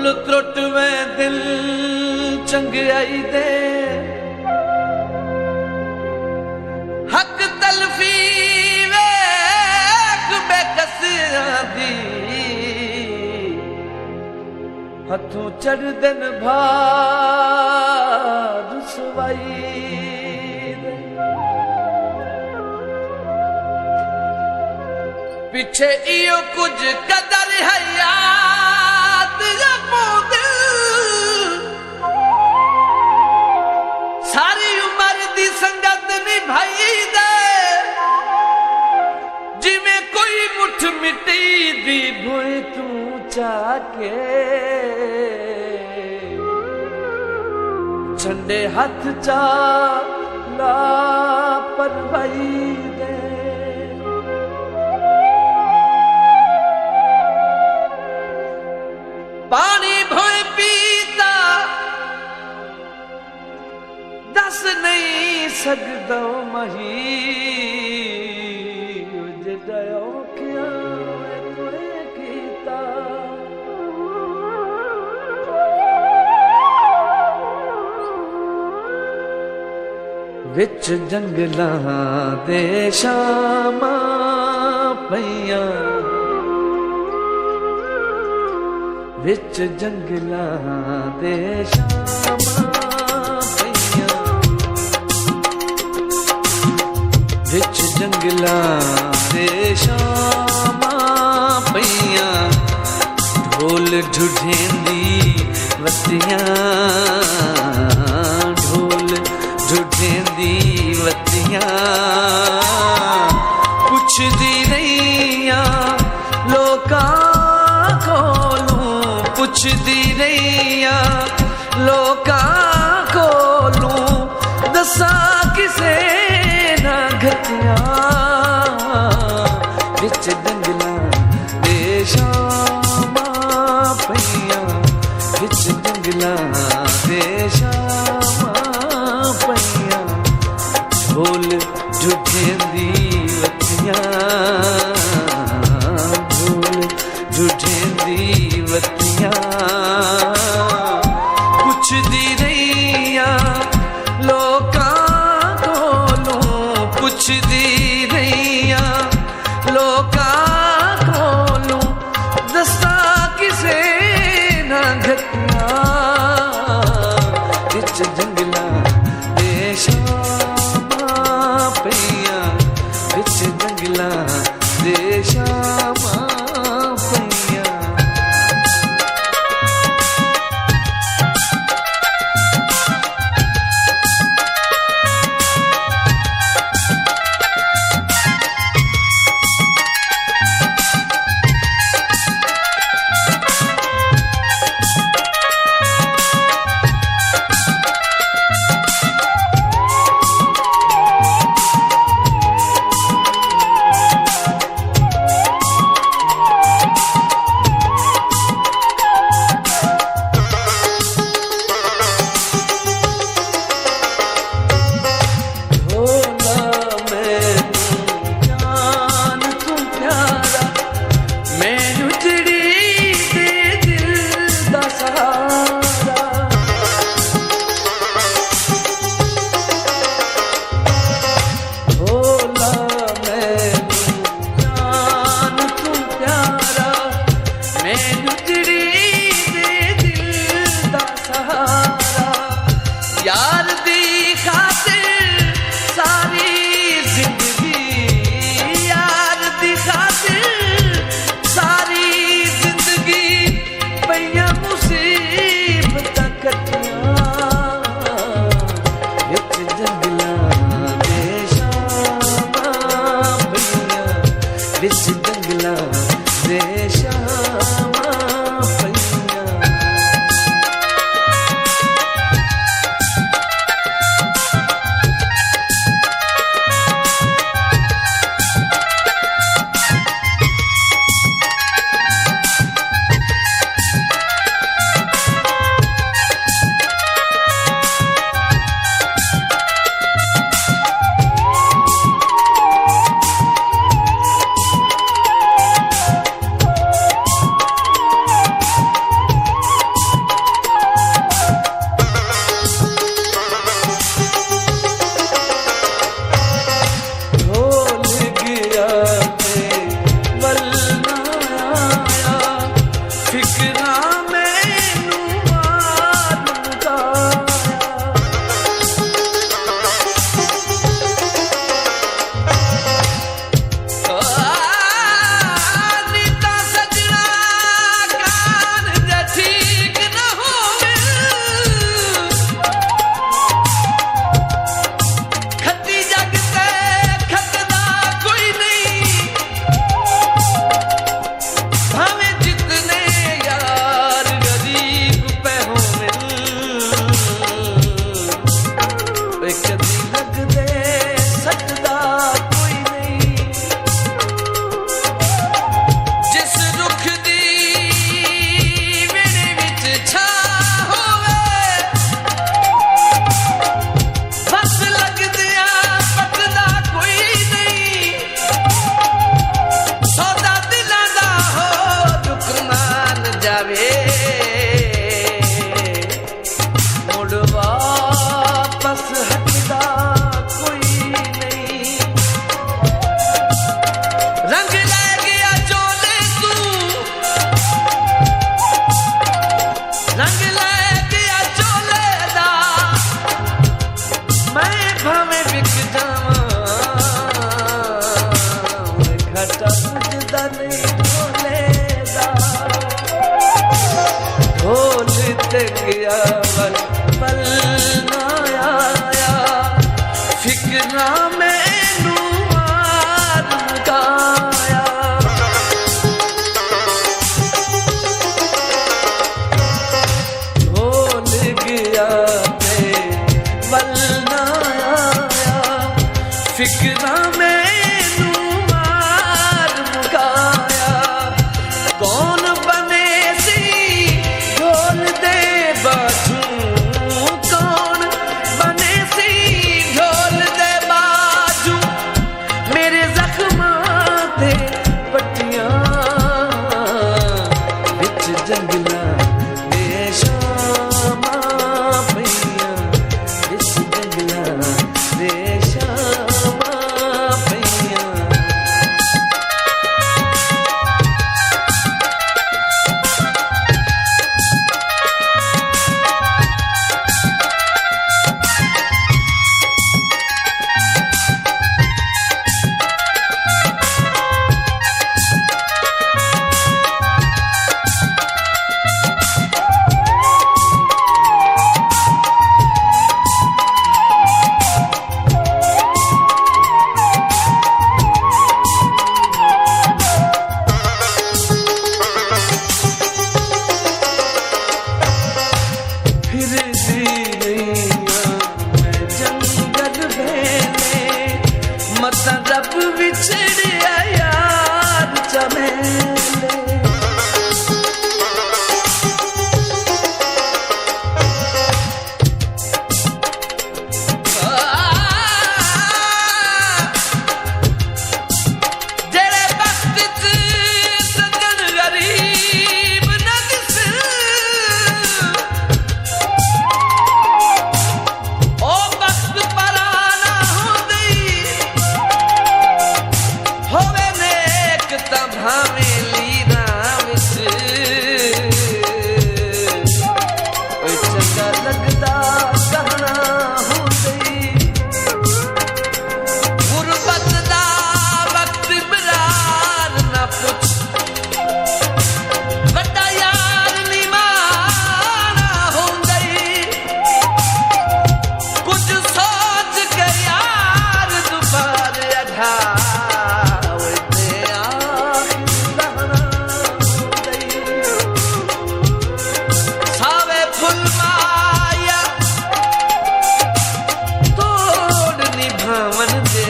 भुल त्रुट में दिल चंगाई दे हक तलफी वेख बेकसियां दी हथों चढ़ दिन भार सवाई दे पीछे इो कुछ कदर है याद सारी उम्र दी संगत निभाई दे जिमें कोई मुठ मिट्टी दी भोए तू चाके झंडे हाथ चा ला परवाई दे पानी भोए पीता दस नहीं सकदा मही जड़ो क्या तुए कीता विच जंगलां दे शामां पईयां विच जंगलां दे शामां पईयां विच जंगलां दे शामां पईयां ढोल ढूढेंदी वतियां ढोल ढूढेंदी वतियां पुछदी रहियां लोकां पुछदी रहियां लोकां कोलूं दसा किसे ना घतियां विच जंगलां दे शामां पईयां विच जंगलां दे शामां पईयां ढोल ढूढेंदी वतियां ढोल ढूढेंदी वतियां पुछदी रहियां लोकां कोलों पुछदी रहियां लोकां कोलों दस्सा किसे ना घतियां विच जंगलां दे शामां पईयां विच जंगलां दे शामां बच्चा पुजदा नहीं ढोले दा ढोल ते गया पल ना आया फिक्रा मैनू मार मुकाया ढोल गया ते पल ना आया फिक्रा मैनू मार मुकाया कौन बने सी ढोल दे बाजू कौन बने सी ढोल दे बाजू मेरे जख्मां ते पट्टियां विच जंगलां दे शामां पईयां विच जंगलां दे शामां पईयां रब विछड़िया यार चमेले जेड़े वक्त च सजन गरीब न दिस ओ वक्त पराना होंदी होवे नेक तां भावें लीरां विच ओए चंगा लगदा कहना होंदी गुरबत दा वक्त बरार ना पुछ वड्डा यार नी मारा होंदी कुछ सोच के यार दुबार अधा सावे फुल माया तोड़ निभावन दे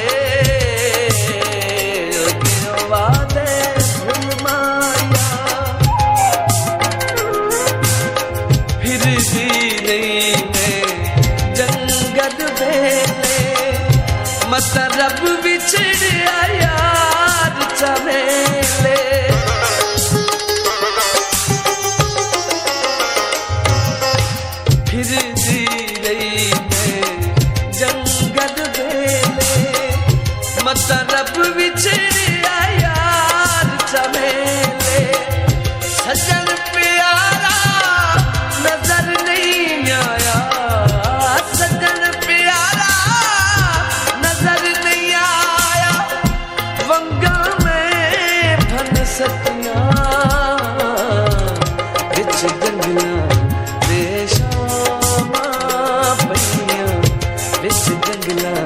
तेरो वादे फुल माया फिर भी नहीं मैं जंगल वेले मत रब विछड़िया यार चमेले फिर जी रही मैं जंगल वेले मत रब विछड़िया यार चमेले सजन प्यारा नजर नहीं आया सजन प्यारा नजर नहीं आया वंगा में भन सतियां विच जंगलां दे शामां पईयां विच जंगलां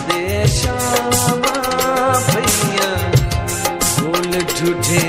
दे शामां पईयां ढोल ढूढे